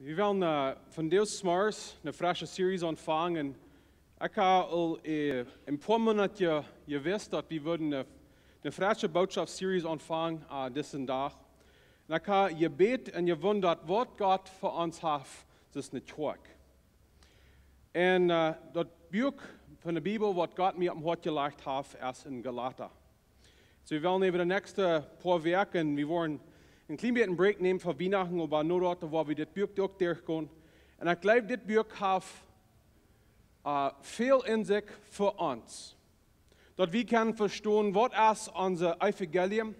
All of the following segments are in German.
We willen van deels smars een frisse series ontvangen. Ik heb al een paar minuten gewusst dat we een frisse boodschapsseries ontvangen deze dag. En ik heb gebeten en gewunderd wat God voor ons heeft, is niet werk. En dat boek van de Bijbel, wat God mir am hart gelegd heeft, is in Galata. So we willen even de nächste paar weken, we worden een klein beetje een break nemen voor Weihnachten, maar nur dort, waar we dit boek ook durchgaan. En ik geloof, dit boek heeft veel in zich voor ons. Dat we kunnen verstaan, wat is onze Evangelium?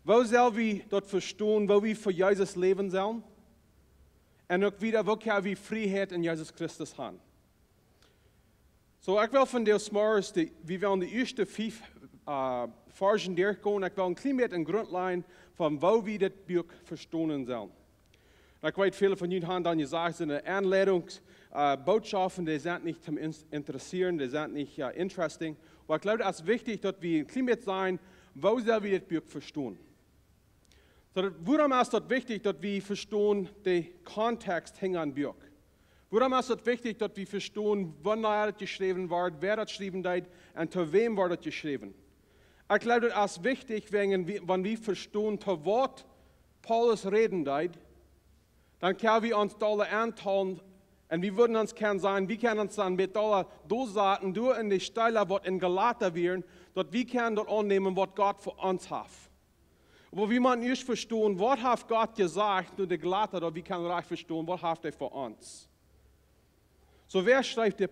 Wo zullen we dat verstaan, wo we voor Jezus leven zullen? En ook wieder, wo kunnen we vrijheid in Jezus Christus hebben? So, ik wil van deze morgens, we willen de eerste 5 versen doorgaan. Ik wil een klein beetje een grondlijn van waar we dit boek verstaan zullen. Ik weet, viele van jullie hebben dan gezegd in de Enleidungsbotschaften, die zijn niet te interesseren, die zijn niet interesting. Maar ik glaube, het is wichtig dat we een klein beetje zijn, waar zullen we dit boek verstaan? So, waarom is het wichtig dat we verstaan de context hing aan het boek? Waarom is het wichtig dat we verstaan wanneer het geschreven wordt, wer het geschreven deed en te wem wordt het geschreven? Ik glaube, dat is wichtig, wanneer we verstaan te wat Paulus reden deed, dan kunnen we ons alle aantallen en we würden uns können sagen, wir können uns dann mit alle Dosaten durch in die Stelle, was in Galata wären, dass wir können dort annehmen, was Gott für uns hat. Aber wie man nicht verstehen, was hat Gott gesagt, nur die Galata, dass wir können recht verstehen, was hat er für uns. So, wer schreibt den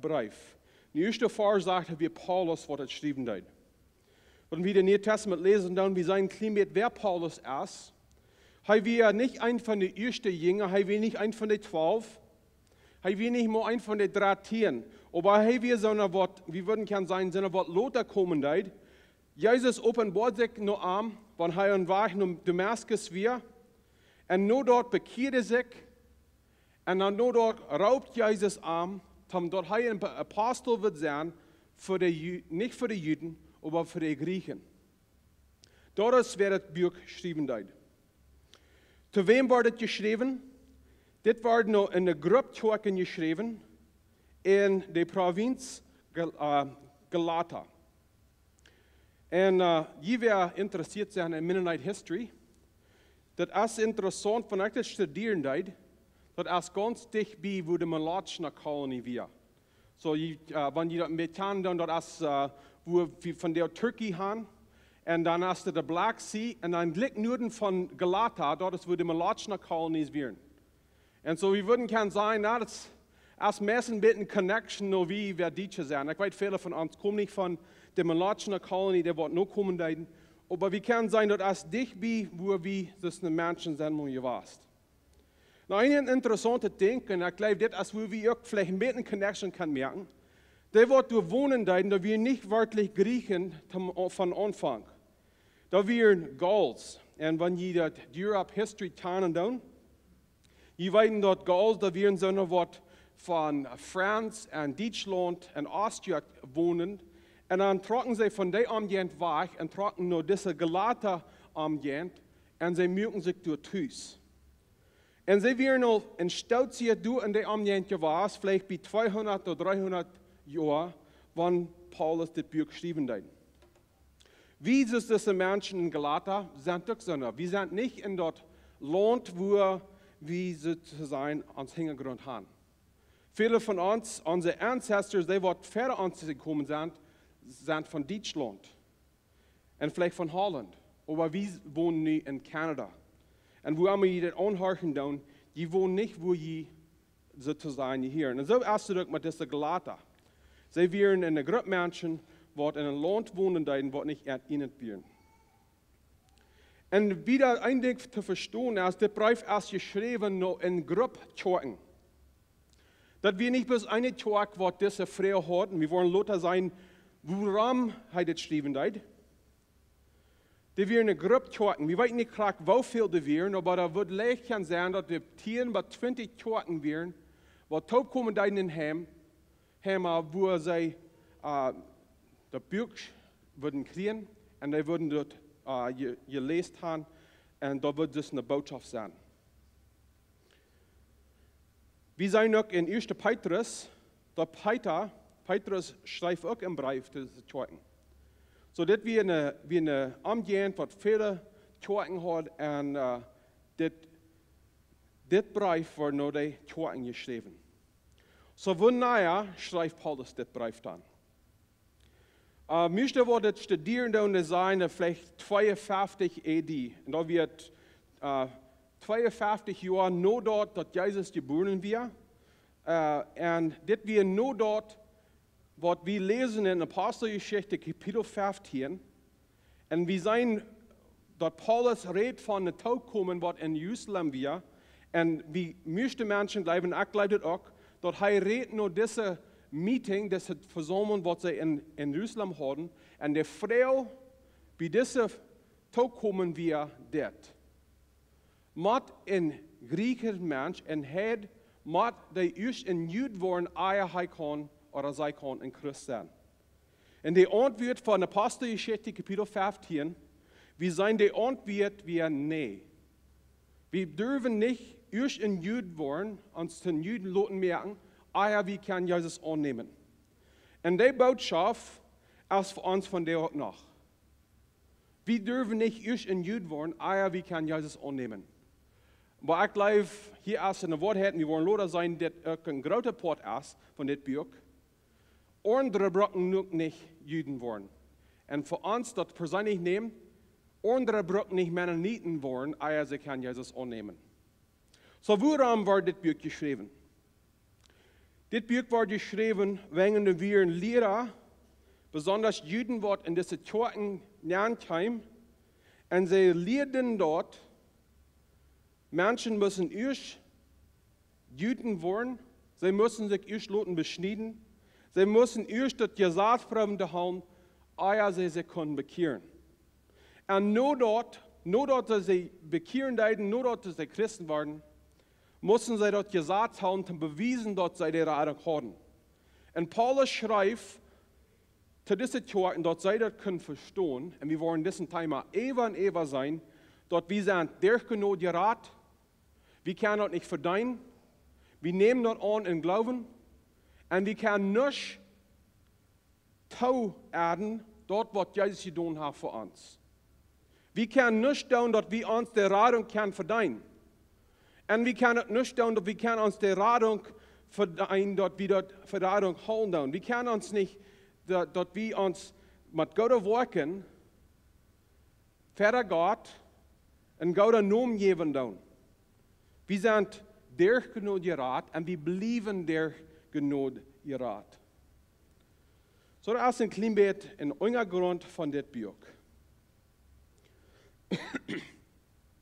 Brief? Die erste Vers sagt, wie Paulus, was er geschrieben hat. Wenn wir den Neuen Testament lesen, dann wir sein Klimat, wer Paulus ist. Er war nicht ein von den ersten Jüngern, er war nicht ein von den 12, er war nicht mal ein von den 13, aber er war so eine, wir würden können sagen, so eine, was Lothar kommen hat. Jesus offenbart sich nur am, wenn er in Weg nach Damaskus war, und nur dort bekehrte sich, und dann nur dort raubt Jesus an, damit er ein Apostel wird sein, nicht für die Juden, aber für die Griechen. Dort wird das Buch geschrieben. Zu wem wordt het geschreven? Dit wordt nou in de groep geschreven in de provincie Galata. En je weer geïnteresseerd zijn in Mennonite history. Dat is interessant, wanneer ik het studeren deed, dat is ganz dichtbij waar de Malatsche kolonie was. So, wanneer je dat met kan doen, dat is waar we van der Turkije gaan. En dan is er de Black Sea, en dan ligt noorden van Galata, dat is waar de Malatsche kolonies waren. En zo, we würden kunnen zeggen, dat is meest een beetje een connection naar wie we Duitsers zijn. Ik weet, vele van ons komen niet van de Malatsche kolonie, die wordt nog komen deiden. Maar we kunnen zeggen, dat is dichtbij waar we dus een mensen zijn, waar je was. Nou, een interessante ding, en ik geloof, dit is waar we ook vielleicht een beetje een connection kunnen merken. Die wordt door wonen deiden, dat we niet werkelijk Griechen van Anfang. Dat we Gauls. En wanneer je dat Europe history tanen doen, je weet dat Gauls, dat we zo'n wat van Frans en Duitsland en Oostenrijk wonen. En dan trokken ze van die ambiënt weg en trokken naar deze Galata ambiënt en ze merken zich door thuis. En ze waren al een stoutje door in die ambiënt geweest, vielleicht bij 200 of 300 Jaar, wanneer Paulus dit boek geschreven heeft. Wie sind diese Menschen in Galata? Sind doch so. Wir sind nicht in dat Land, wo wir sozusagen ans Hintergrund haben. Viele von uns, unsere Ancestors, die was vorher uns gekommen sind von Deutschland und vielleicht von Holland. Aber wir wohnen nicht in Kanada. Und wo wir das anhören, die wohnen nicht, wo wir sozusagen hier. Und so ist es mit dieser Galata. Sie wären in einer Gruppe Menschen, die in einem Land wohnen, die nicht erinnert werden. Und wieder ein Ding zu verstehen ist, der Brief ist geschrieben in Gruppchen. Dass wir nicht bloß eine Tag, was diese Frau hatten, wir wollen lauter sein, warum er das geschrieben hat. Die wären eine Gruppchen. Wir wissen nicht klar, wie viel die wären, aber da wird leicht sein, dass die 10 bis 20 Tagen wären, die taub kommen in den Heim, wo sie das Buch würden kriegen und sie würden dort gelesen haben und da wird es eine Botschaft sein. Wir zijn ook in 1. Petrus, der Petrus schrijft ook een brief te de kerken. So dat we een omgehend wat vele kerken had en dit brief wordt naar de kerken geschreven. So wanneer schrijft Paulus dit brief dan? Meestal wordt het studeren dan zijn vielleicht 52 AD. En dan wird 52 jaar nadat dat Jezus geboren werd. En dit weer nadat wat we lezen in Apostelgeschichte kapitel 15. En we zijn dat Paulus redt van het toekomen wat in Jeruzalem weer. En wie meeste mensen blijven, ik blijf het ook, dat hij redt naar deze meeting, deze verzameling wat ze in Jeruzalem hadden. En de vrouw bij deze toekomen weer dit. Mat een Grieker mens en het mat de eerst een Jood worden, hij kan of zij kan een Christ zijn. En de antwoord van Apostelgeschichte kapitel 15, we zijn de antwoord weer nee. We durven niet eerst een Jood worden, ons ten Jood laten merken, wie kan Jezus aannemen. En die boodschap is voor ons van de nog. We durven niet eerst een Jood worden, wie kan Jezus aannemen. Maar ik geloof, hier als een woord hebben, we willen laten zijn dat ook een grote part is van dit boek. Andere brokken ook niet Juden worden. En voor ons dat persoonlijk nemen, andere brokken niet Mennonieten worden, ze kan Jezus aannemen. So waarom wordt dit boek geschreven? Dit boek wordt geschreven wegen wir een leraar, besonders Juden wordt in deze kerken neerkijmen, en ze leerden dort, Menschen müssen eerst Juden worden, sie müssen sich erst lassen beschneiden, sie müssen erst das Gesatzproben haben, sie sich können bekehren. Und nur dort sie bekehren deiden, nur dort sie Christen werden, müssen sie das Gesetz haben, um beweisen, dass sie die Rettung haben. Und Paulus schreibt zu diesen Kirchen, dass sie das können verstehen, und wir wollen diesen Thema ewig sein, dass wir sind durchgenug geraten, wir können das nicht verdienen, wir nehmen das an in Glauben, und wir können nicht erden, dort, was Jesus getan hat für uns. Wir können nicht tun, dass wir uns die Rettung verdienen. Und wir können nicht tun, dass wir uns die Rettung verdienen, dass wir die Rettung holen. Wir können uns nicht, dass wir uns mit Gott wirken, für Gott und Gott einen Namen geben. Wir sind durch genug geraten und wir bleiben durch genug geraten. So, das ist ein klein bisschen ein Untergrund von dem Buch.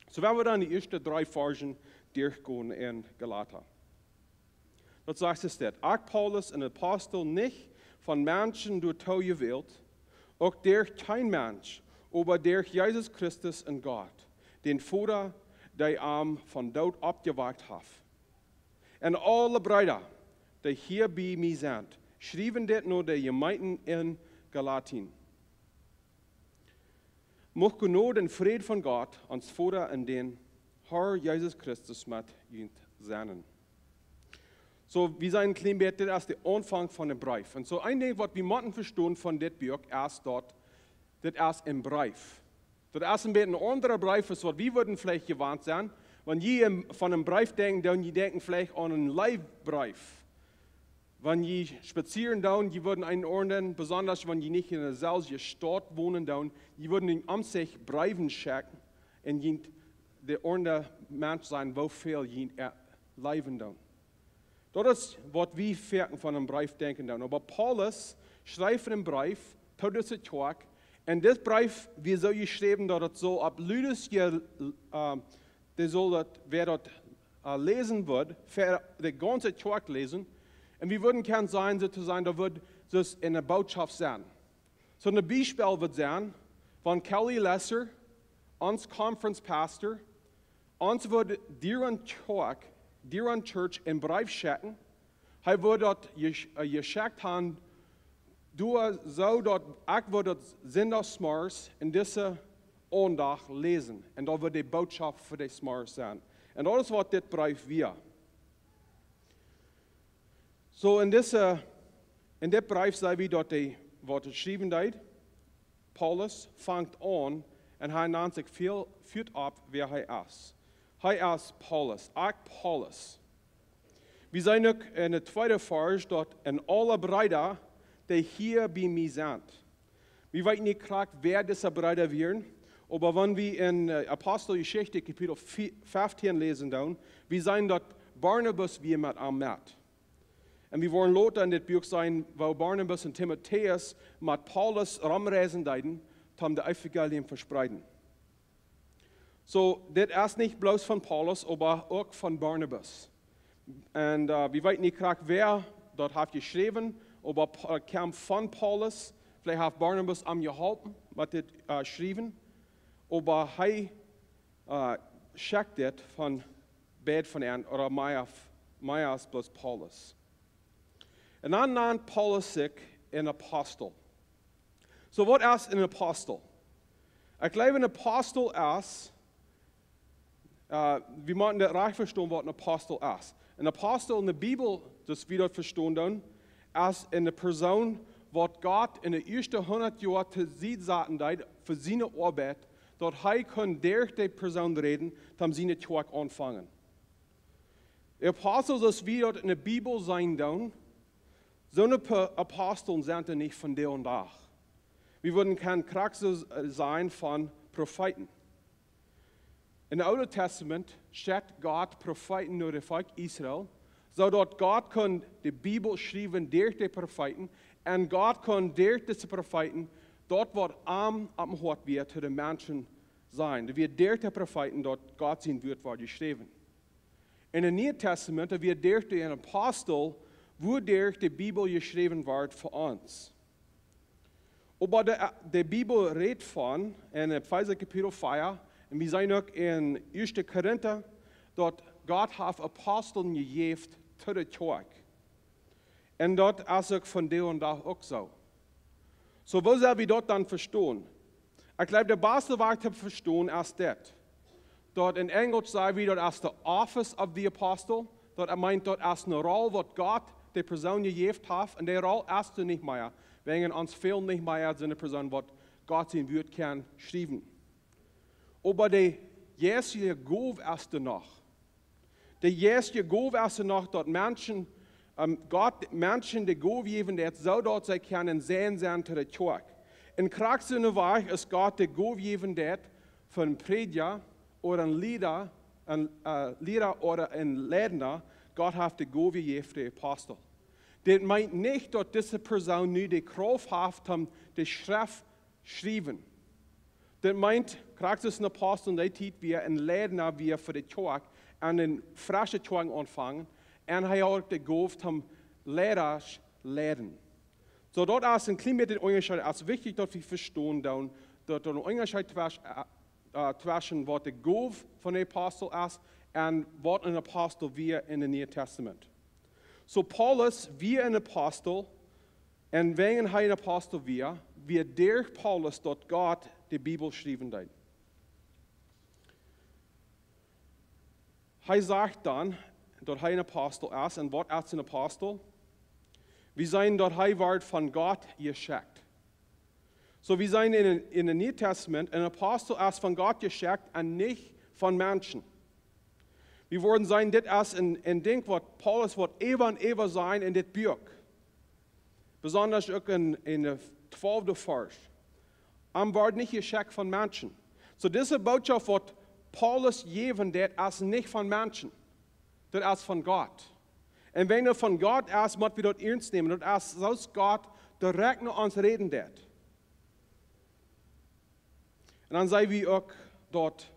So werden wir dann die ersten 3 Versen durchgehen in Galata. Das sagt es dort. Auch Paulus, ein Apostel, nicht von Menschen durch Tau gewählt, auch durch kein Mensch, aber durch Jesus Christus und Gott, den Vater, der ihn von Tod abgewagt hat. Und alle Brüder, die hier bei mir sind, schrieben das nur der Gemeinden in Galatien. Mocht genau den Frieden von Gott, uns Vater und den Herr Jesus Christus mit ihnen sein. So, wir sind ein klein bisschen, das ist der Anfang von dem Brief. Und so ein Ding, was wir müssen verstehen von dem Buch, ist dort, das ist ein Brief. Das ist ein bisschen ein anderer Brief, als was wir würden vielleicht gewarnt sein. Wenn ihr von einem Brief denkt, dann ihr denken vielleicht an einen Live-Brief. Wenn ihr spazieren down, die würden einen ordnen, besonders wenn die nicht in einer selben Stadt wohnen down, die würden ihn am sich Briefen schicken und der ordne Mensch sein, wo viel die leben down. Das ist, was wir von einem Brief denken down. Aber Paulus schreibt einen Brief, tut es Tag, und das Brief, wie soll geschrieben, dass es so ab Lüdes, wer dort lesen wird, für den ganzen Tag lesen. Und wir würden gern sein, sozusagen, da wird das in der Botschaft sein. So ein Beispiel wird sein, von Kelly Lesser, uns Conference Pastor, uns wird deren Tag, deren Church in Brief schicken. Er wird dort geschickt haben, du so dort, ich würde dort Sonntagsmorgens in dieser Andacht lesen. Und da wird die Botschaft für die Smars sein. Und das ist, was das Brief wird. So in der Brief sei wie dort die Worte geschrieben deit. Paulus fängt an und er nennt sich führt ab, wer er ist. Er ist Paulus, Paulus. Wir sind ook in der tweede Vers dort in alle Brüder, die hier bei mir sind. Wir wissen nicht klar, wer diese Brüder wären, aber wenn wir in Apostelgeschichte Kapitel 15 lesen, dann, wir sehen dort Barnabas wie mit am Mat. Und wir wollen lauter in das Buch sein, wo Barnabas und Timotheus mit Paulus rumreisen deuten, um das Evangelium verspreiten. So, das ist nicht bloß von Paulus, aber auch von Barnabas. Und wir wissen nicht klar, wer dort hat geschrieben, aber kam von Paulus, vielleicht hat Barnabas am geholfen, mit das geschrieben, aber er schickt das von beiden von ihnen, oder mehr als bloß Paulus. Und dann nennt Paulus sich ein Apostel. So, was ist ein Apostel? Ich glaube, ein Apostel ist, wir müssen das recht verstehen, was ein Apostel ist. Ein Apostel in der Bibel, das wir dort verstehen, dann, ist eine Person, die Gott in den ersten 100 Jahren zu sehen hat, für seine Arbeit, dort er kann durch die Person reden, um seine Tag anfangen. Die Apostel, das wir dort in der Bibel sein, dann, so eine Apostel sind nicht von der und da. Wir würden kein Charakter sein von Propheten. Im Alten Testament steht Gott Propheten nur dem Volk Israel, so dort Gott kann die Bibel schreiben durch die Propheten und Gott kann durch diese Propheten dort, wo am Hort wird, zu den Menschen sein. Da wird durch die Propheten dort Gott sein wird, war geschrieben. In dem Neuen Testament da wird durch den Apostel, wodurch die Bibel geschrieben wird für uns. Aber die Bibel redet von, in Epheser Kapitel 4, und wir sehen auch in 1. Korinther, dort Gott hat Aposteln gegeben zu der Kirche. Und dort ist auch von der und da auch so. So, wo soll wir dort dann verstehen? Ich glaube, der beste Weg zu verstehen ist das. Dort in Englisch sagen wir, dort ist der Office of the Apostle. Dort meint, dort ist eine Rolle, die Gott die Person gegeben hat. Und die Rolle ist du nicht mehr. Wegen uns fehlen nicht mehr so eine Person, die Gott in Wort kann schreiben. Aber die jetzige Gabe ist noch. Die jetzige Gabe ist noch, dort Menschen, Gott Menschen die Gabe geben, die so dort sie können sehen sind zu der Kirche. In kraxende Weise ist Gott die Gabe geben, die für einen Prediger oder einen Leader oder einen Ledner, Gott hat die Gabe gegeben, die Apostel. Das meint nicht, dass diese Person nicht die Kraft hat, um die Schrift zu schreiben. Das meint, Christus ein Apostel, der Zeit wie ein Ledner wie für die Kirche, einen frischen Kirche anfangen, und er hat auch die Gabe, um Lehrer zu lehren. So, dort ist ein klein bisschen Unterschied. Es ist wichtig, dass wir verstehen, dass ein Unterschied zwischen was die Gabe von dem Apostel ist und was ein Apostel wie in dem Neuen Testament. So, Paulus wie ein Apostel, und wenn er ein Apostel wie durch Paulus dort Gott die Bibel schreiben hat. Er sagt dann, dass er ein Apostel ist, und was ist ein Apostel? Wir sehen, dass er wird von Gott geschickt. So, wir sehen in dem Neuen Testament, ein Apostel ist von Gott geschickt und nicht von Menschen. Wir wollen sagen, das ist ein Ding, was Paulus wird ewig sein in das Buch. Besonders auch in der 12. Vers. Am wird nicht geschickt von Menschen. So, diese Botschaft, was Paulus geben, das ist nicht von Menschen. Das ist von Gott. Und wenn er von Gott ist, müssen wir dort ernst nehmen. Das ist aus Gott direkt nach uns reden. Und dann sagen wir auch dort,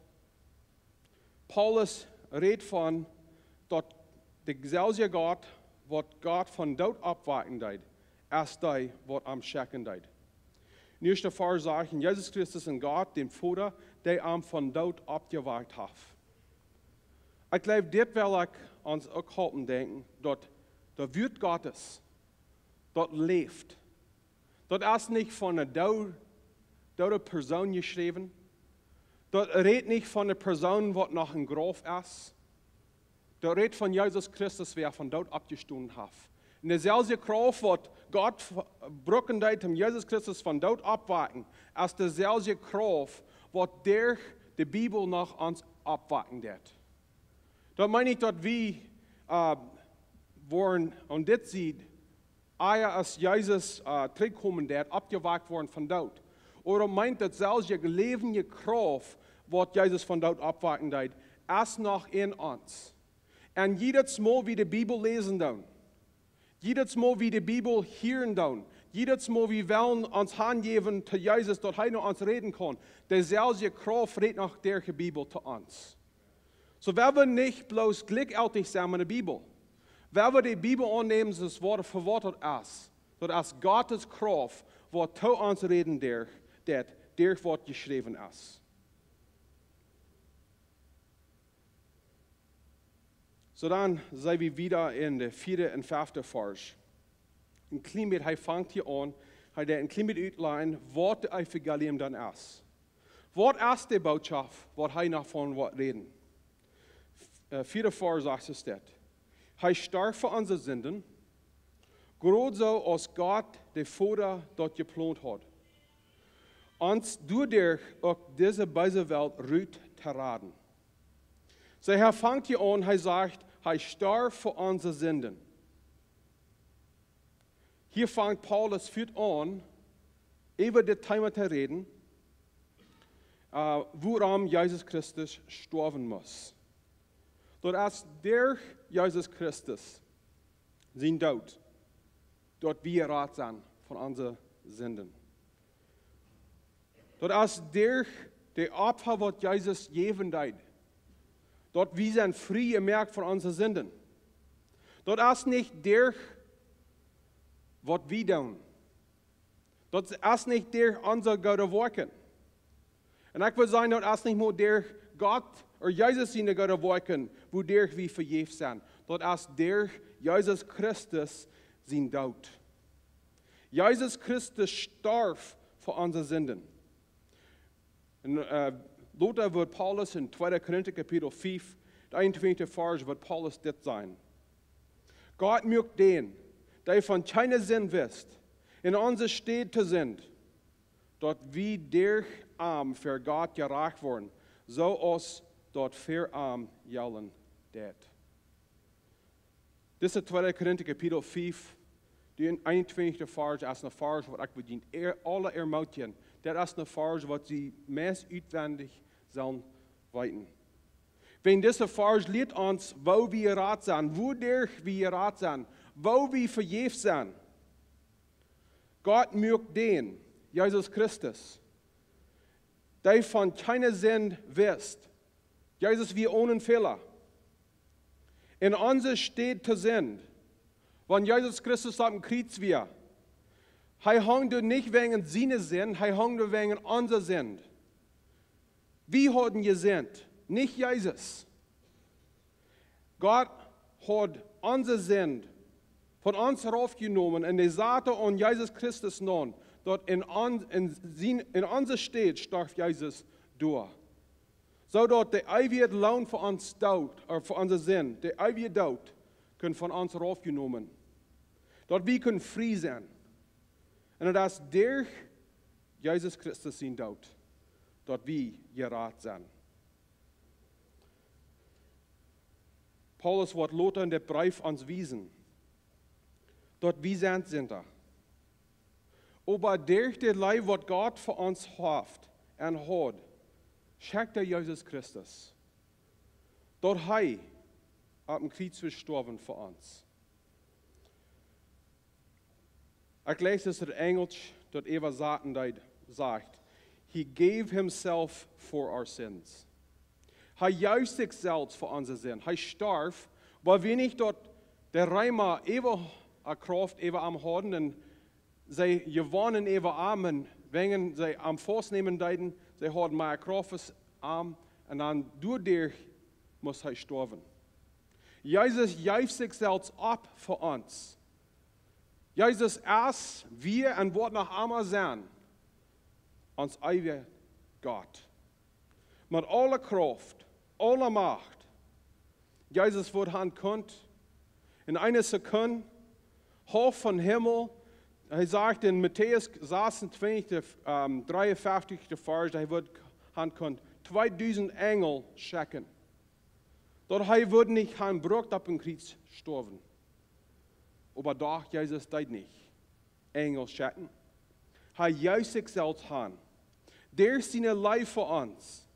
Paulus redet von, dass der gesellige Gott, was Gott von dort abwarten deit, ist der, was am Schicken deit. In 1. Vers sagen, Jesus Christus und Gott, dem Vater, der am von dort abgewartet hat. Ich glaube, das will ich uns auch halten denken, dass der Wort Gottes dort lebt. Das ist nicht von einer toten Person geschrieben. Das redet nicht von einer Person, die noch ein Graf ist. Das redet von Jesus Christus, wer von dort abgestoßen hat. In dezelfde kracht wat God gebroken deed om Jezus Christus van dood opwaken, als dezelfde kracht wat door de Bibel nog ons opwaken deed. Dat meine ik dat we worden on dit ziet, als Jezus terugkomen deed, opgewakt worden van dood. Oder meint dat zelfs je levende kracht wat Jezus van dood opwaken deed, is nog in ons. En jedes Mal wie de Bibel lezen doen, jedes Mal wie de Bibel hören doen, jedes Mal wie wir uns handgeven zu Jesus, dat hij noch uns reden kann, dezelfde kracht redet noch der Bibel zu uns. So werden wir nicht bloß gleichgültig sein mit der Bibel. Wenn wir die Bibel annehmen, das Wort für Wort ist, dass Gottes Kraft, was zu uns reden, der Wort geschrieben ist. So dann sind wir wieder in der 4. und 5. Vers. Ein klein bisschen, er fängt hier an, er ein klein bisschen outline, was der Evangelium dann ist. Was ist die Botschaft, was er davon reden? 4. Vers sagt es das. Hij starb für unsere Sünden, gerade so als Gott der Vater dort geplant hat. Uns dadurch auch diese böse Welt ruht zu raten. So er fängt hier an, er sagt, hij starb für unsere Sünden. Hier fängt Paulus führt an, über das Thema zu reden, woran Jesus Christus sterben muss. Dat als der Jesus Christus zijn dood, dat wir raad zijn van onze Sünden. Dat als der Opfer, wat Jesus geven deed, dat wir zijn vrije merk van onze Sünden. Dat als nicht der, wat wir doen. Dat als nicht der unser Gott werken. En ik wil zeggen, dat als niet meer der God, or Jezus in de Gott werken, wo der wie vergeeft zijn. Dat als der Jesus Christus zijn dood. Jesus Christus starf voor onze Sünden. En later wordt Paulus in 2. Korinther Kapitel 5, de 21. Vers, wordt Paulus dit zijn. Gott mögt den, der von keine Sinn wisst, in onze steed te sind, dat wie der arm für Gott gerecht worden, so als dat für arm jellen deed. Dit is 2. Korinther Kapitel 5, die 21. Vers, is een vers wat ik bedient. Alle ermoedigen, dat is een vers wat ze meest uitwendig zullen weten. Wenn deze vers leert ons, wo wir raad zijn, wo der wir raad zijn, wo wir vergeeft zijn. Gott mögt den, Jesus Christus, der von keiner Sinn wisst. Jesus, wir ohne Fehler. In uns steht zu sind, wenn Jesus Christus am Kreuz war. Er hangt nicht wegen seiner Sinn, er hangt wegen unserer Sinn. Wir haben gesinnt, nicht Jesus. Gott hat unsere Sinn von uns heraufgenommen und er sagte an Jesus Christus nun, dort in unserer Stadt starb Jesus durch. So dass der ewige Lohn für uns Tod, oder für unser Sinn, der ewige Tod, können von uns heraufgenommen. Dort wir können frei sein. Und das ist durch Jesus Christus sein Tod, dort wir gerat sind. Paulus wird Lothar in der Brief uns wiesen, dort wir sind da. Aber durch das Leib, was Gott für uns hofft und hat, schickt er Jesus Christus. Dort er auf dem Kreuz gestorben für uns. Ich lese es in Englisch, dort Eva Satan sagt, He gave himself for our sins. Er juist sich selbst für unsere Sünden. Er starb, weil wir nicht dort der Reimer Eva Kraft Eva am Horden, und sie gewonnen Eva Armen, wenn sie am Fuß nehmen deuten, sie haben mehr Kraft arm, und dann dadurch muss er sterben. Jesus juist sich selbst ab für uns. Jesus ist, wir und wird nach einmal sein, uns ewig Gott. Mit aller Kraft, aller Macht. Jesus wird Hand könnt, in einer Sekunde, hoch von Himmel. Hij sagt in Matthäus 26, 53, de Vers, hij wordt han kon 2000 Engel schicken. Dat hij wordt niet gaan brocht op een kruis sterven. Aber doch, Jesus deed niet. Engel schicken. Hij juist zichzelf aan. Der zijn lijf voor ons.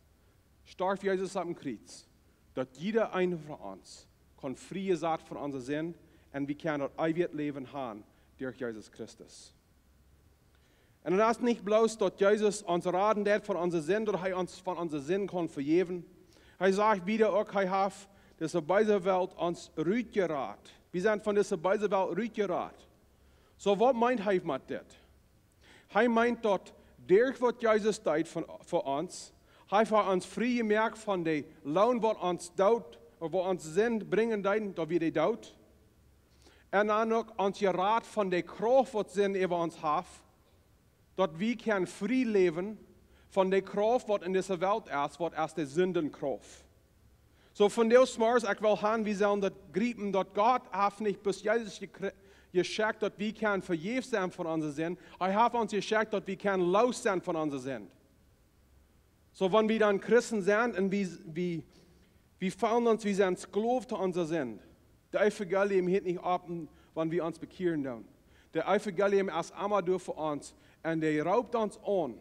Starf Jesus op een kruis. Dat jeder een van ons kan vrije zijn van onze zin en we kunnen dat eeuwig leven hebben door Jesus Christus. En dat is niet bloos dat Jezus ons raden deed van onze zin, dat hij ons van onze zin kan vergeven. Hij zegt wieder ook, hij heeft deze beide wereld ons uitgeraad. We zijn van deze beide wereld uitgeraad. So wat meint hij met dit? Hij meint dat door wat Jezus deed voor ons, hij heeft ons vrijgemaakt van de loon wat ons dood, of wat ons zin brengen deed, dat we die dood. En dan ook ons geraad van de kracht wat zin over ons heeft, dat we kunnen vrij leven van de kracht wat in deze wereld is, wat is de zindenkracht. So von der Smars, ich will haben, wir sollen das gripen, dass Gott hat nicht bis Jesus geschickt, dass wir können vergeben sein von unseren Sünden. Hat uns geschickt, dass wir können los sein von unseren Sünden. So wenn wir dann Christen sind und wir fallen uns, wir sind Sklaven zu unseren Sünden. Der Evangelium hört nicht ab, wenn wir uns bekehren dann. Der Evangelium ist immer durch für uns und der raubt uns an.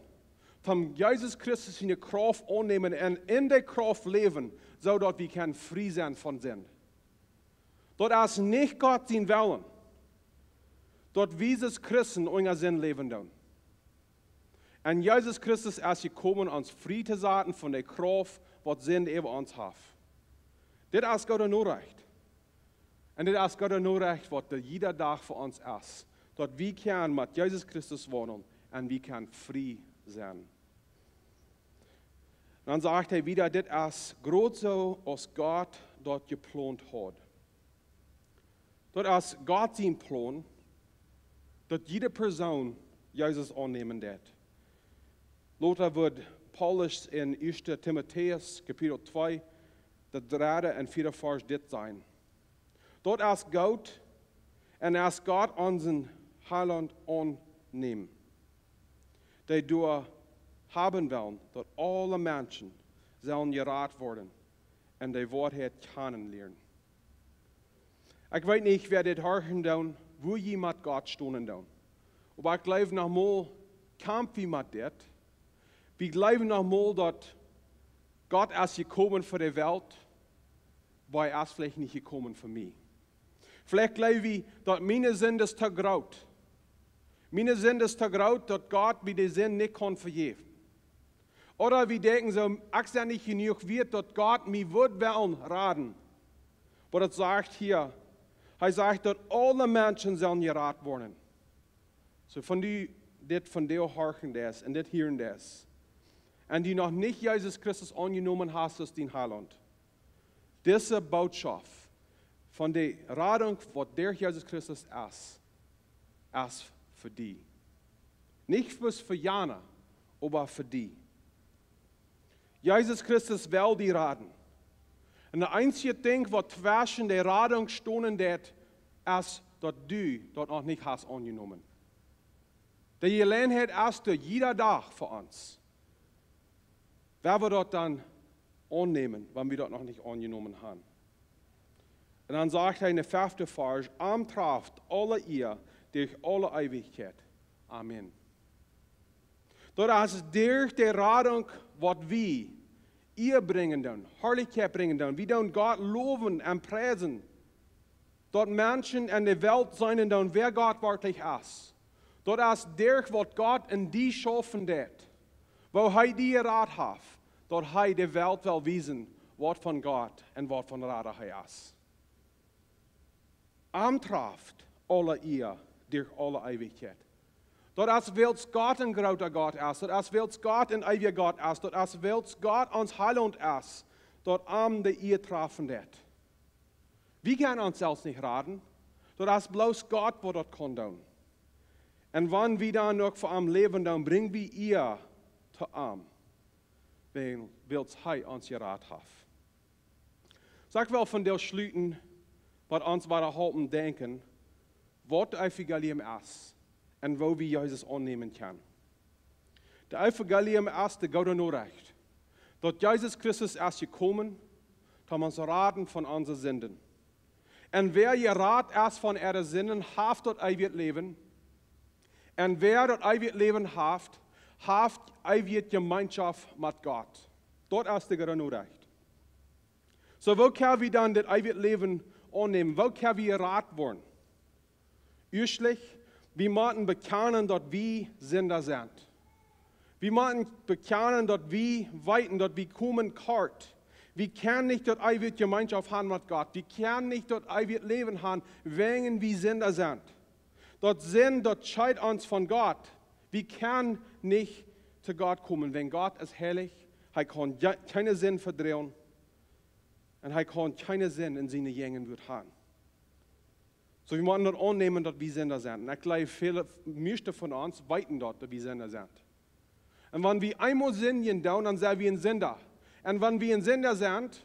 Von Jesus Christus in die Kraft annehmen und in der Kraft leben, zodat wir können frei sein von Sünde. Das ist nicht Gott sein Willen, dass wir als Christen unser Sinn leben tun. Und Jesus Christus ist gekommen, uns frei zu sein von der Kraft, was Sünde über uns hat. Das ist Gott nur recht. Und das ist Gott nur recht, was jeder Tag für uns ist. Dass wir können mit Jesus Christus wohnen und wir können frei sein. Dann sagt er wieder, das ist groß so, als Gott dort geplant hat. Das ist Gott sein Plan, dass jede Person Jesus annehmen wird. Lothar wird Paulus in 1. Timotheus, Kapitel 2, der 3. und 4. Vers dit sein. Dort ist Gott und ist Gott unseren Heiland annehmen. Der durch haben wollen, dass alle Menschen sollen gerat werden und die Wahrheit kennenlernen. Ich weiß nicht, wer das hören tun, wo je mit Gott stehen tun. Aber ich glaube noch mal, kämpfen wir mit das. Wir glauben noch mal, dass Gott ist gekommen für die Welt, weil er ist vielleicht nicht gekommen für mich. Vielleicht glaube ich, dass meine Sünde ist zu groß. Meine Sünde ist zu groß, dass Gott mir die Sünde nicht vergeben kann. Oder wir denken so, ich sei nicht genug wert, dass Gott mir wird wollen raten. Aber das sagt hier, er sagt, dass alle Menschen sollen gerat werden. So von dir horchen das und das hören das. Und die noch nicht Jesus Christus angenommen hast, als dein Heiland. Diese Botschaft von der Radung, was der Jesus Christus ist für die. Nicht bloß für Jana, aber für die. Jesus Christus will die raden. Und das einzige Ding, was zwischen der Radung stehen wird, ist, dass du dort noch nicht hast angenommen. Die Gelegenheit ist durch jeder Tag für uns. Wer wird dort dann annehmen, wenn wir dort noch nicht angenommen haben? Und dann sagt er in der 5. Vers, trafft alle ihr durch alle Ewigkeit. Amen. Das ist durch die Radung, was wir ihr bringen dann, Herrlichkeit bringen dann. Wir dann Gott loben und preisen. Dort Menschen in der Welt sein dann, wer Gott wirklich ist. Das ist durch, was Gott in die schaffen wird. Wo er die Rat hat, dort er die Welt will wissen, was von Gott und was von Rat er ist. Trafft alle ihr durch alle Ewigkeit. Dat als Gott ein groter Gott ist, dat als Gott ein ewiger Gott ist, dat als Gott uns Heiland ist, dort die ihr treffen wird. Wir können uns selbst nicht raten, dat ist bloß Gott, wo das kann tun. Und wenn wir dann noch vor ihm leben, dann bringen wir ihr zu ihm, weil er uns gerat hat. Sag wel von der Schlüten, was uns weiter halten denken, wat de evangelium is en wo we Jezus aannemen kunnen. De evangelium is de goede Nachricht, dat Jezus Christus is gekomen, om ons raden van onze zinden. En wer je raad is van ihre zinden, heeft dat eeuwig leven. En wer dat eeuwig leven heeft eeuwig gemeenschap met God. Dat is de goede Nachricht. So, wo kunnen we dan dit eeuwig leven aannemen? Wo kunnen we raad worden? Eerstlich, we moeten bekennen dat we zinder zijn. We moeten bekennen dat we weten dat we komen kort. We kunnen nicht dat ewig Gemeinschaft haben mit Gott. Wir können nicht dat ewig Leben haben, wenn wir Sünder sind. Dat Sinn, dat scheidet uns von Gott. Wir können nicht zu Gott kommen, wenn Gott ist heilig. Er kann keine Sinn verdrehen. Und er kann keine Sinn in seine Jungen wird haben. So, wir müssen das annehmen, dass wir Sünder sind. Und ich glaube, viele, meiste von uns weiten dort, dass wir Sünder sind. Und wenn wir einmal Sünden tun, dann sind wir ein Sünder. Und wenn wir ein Sünder sind,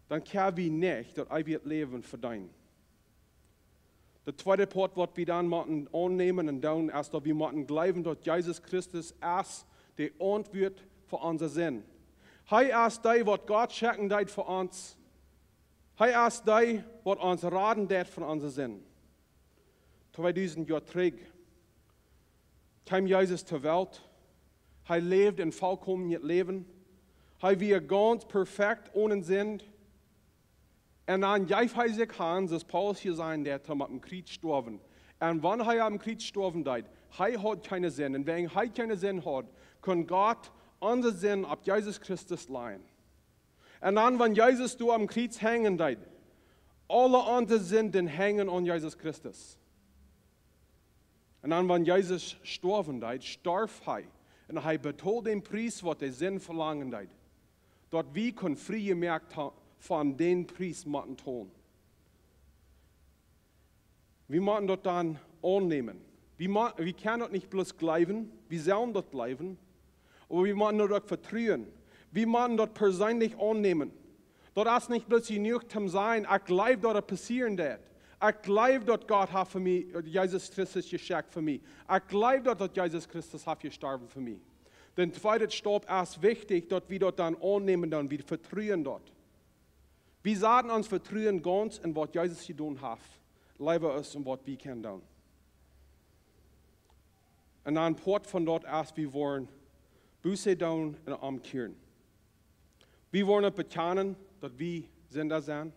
dann können wir nicht das ewige Leben verdienen. Der zweite Part, was wir dann müssen annehmen und tun, ist, dass wir müssen glauben, dass Jesus Christus ist die Antwort für unser Sinn. Er ist der, was Gott schenken wird für uns. Er ist der, was uns raten wird von unser Sinn. 2000 Jahre zurück kam Jesus zur Welt. Er lebt ein vollkommenes Leben. Er war ganz perfekt ohne Sinn. Und dann gab er sich an, dass Paulus hier sein, der mit dem Krieg gestorben. Und wenn er am Krieg gestorben ist, er hat keine Sinn. Und wenn er keine Sinn hat, kann Gott unser Sinn auf Jesus Christus leihen. Und dann, wenn Jesus du am Kreuz hängen ist, alle anderen Sünden hängen an Jesus Christus. Und dann, wenn Jesus gestorben ist, starb er. Und er bezahlt den Preis, was der Sinn verlangen ist. Dort wir können frei gemerkt von den Preis machen tun. Wir müssen das dann annehmen. Wir können das nicht bloß glauben, wir sollen das glauben, aber wir müssen das vertrauen. Wir müssen das persönlich annehmen. Das ist nicht bloß genug zum Sein, ich glaube, dass das passieren wird. Ich glaube, dass Gott hat für mich, Jesus Christus geschenkt für mich. Ich glaube, dass Jesus Christus hat gestorben für mich. Den zweiten Stopp ist wichtig, dass wir das dann annehmen, dann wir vertrauen dort. Wir sagen uns vertrauen ganz in was Jesus getan hat. Leider ist und was wir können tun. Und dann Port von dort ist, wir wollen Buße tun und umkehren. Wir wollen bekennen, dass wir Sünder sind.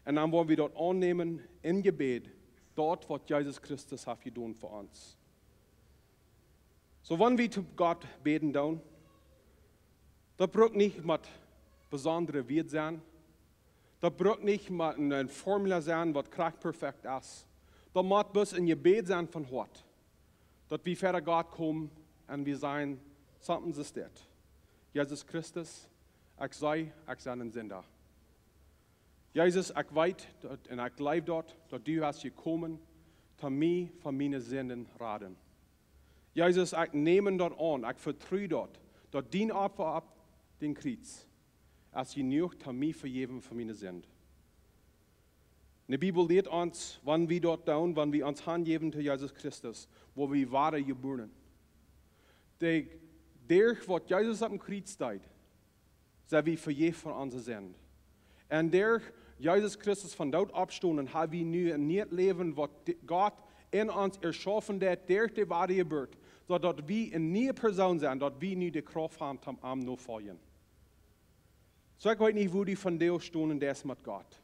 Und dann wollen wir dort annehmen in Gebet, dort, was Jesus Christus hat getan für uns. So, wenn wir zu Gott beten, dann, das braucht nicht mit besonderen Wert sein. Das braucht nicht mit einer Formel sein, was kraftperfekt ist. Das muss bloß ein Gebet sein von Gott. Dass wir vor Gott kommen und wir sagen, something ist das. Jesus Christus, ich sei ein Sünder. Jesus, ich weiß und ich glaube dort, dass du hast gekommen, um mich von meinen Sünden raten. Jesus, ich nehme dort an, ich vertraue dort, dass dein Opfer ab den Kreuz, als genug, um mich vergeben von meinen Sünden. Die Bibel lehrt uns, wenn wir dort tun, wenn wir uns hingeben zu Jesus Christus, wo wir wahre geboren. Durch was Jesus am Kreuz tat, sind wir vergeben von unseren Sünden. Und durch Jesus Christus von dort abstunden, haben wir nu ein neues Leben, was Gott in uns erschaffen hat, durch die wahre Geburt, sodass wir eine neue Person sind, dass wir nu die Kraft haben, zum Arm nur folgen. So, ich weiß nicht, wo die von dir stunden, der ist mit Gott.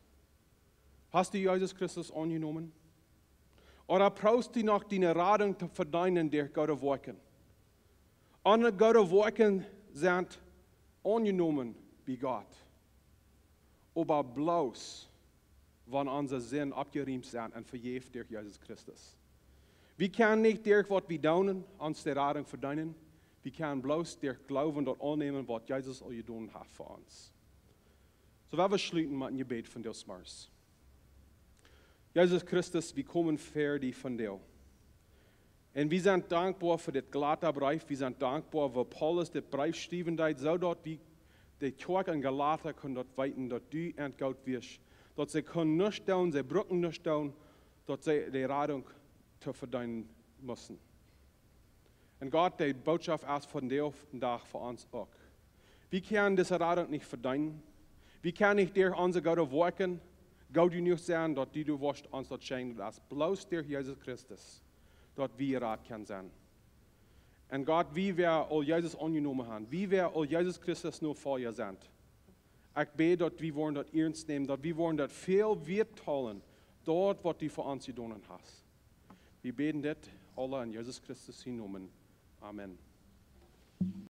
Hast du Jesus Christus angenommen? Oder brauchst du noch deine Radung zu verdienen durch Gottes Werken? Andere Gottes Werken sind angenommen bei Gott. Aber bloß, wenn unsere Sinn abgeriemt sind und vergeben durch Jesus Christus. Wir können nicht durch was wir tun, uns die Radung verdienen. Wir können bloß durch Glauben dort annehmen, was Jesus all getan hat für uns. So, wir schließen mit einem Gebet von dir, Mars. Jesus Christus, wir kommen für dich von dir. Und wir sind dankbar für das Galata-Brief. Wir sind dankbar, weil Paulus den Brief geschrieben hat, so dass die Kirche in Galata können dort weiten, dass du entgaut wirst. Dass sie können nicht tun, sie brücken nicht tun, dat zij die Rettung te verdienen müssen. Und Gott, die Botschaft erst von dir vandaag für uns auch. Wir können diese Rettung nicht verdienen. Wir können nicht dir unser Gott wirken. Gott du nicht sein, dass du wirst uns das schenken, dass bloß dir Jesus Christus, dass wir Rat können sein. Und Gott, wie wir all Jesus angenommen haben, wie wir all Jesus Christus nur vor ihr sind. Ich bete, dass wir wollen das ernst nehmen, dass wir wollen das viel wertvollen, dort, was du für uns getan hast. Wir beten das alle in Jesus Christus Namen. Amen.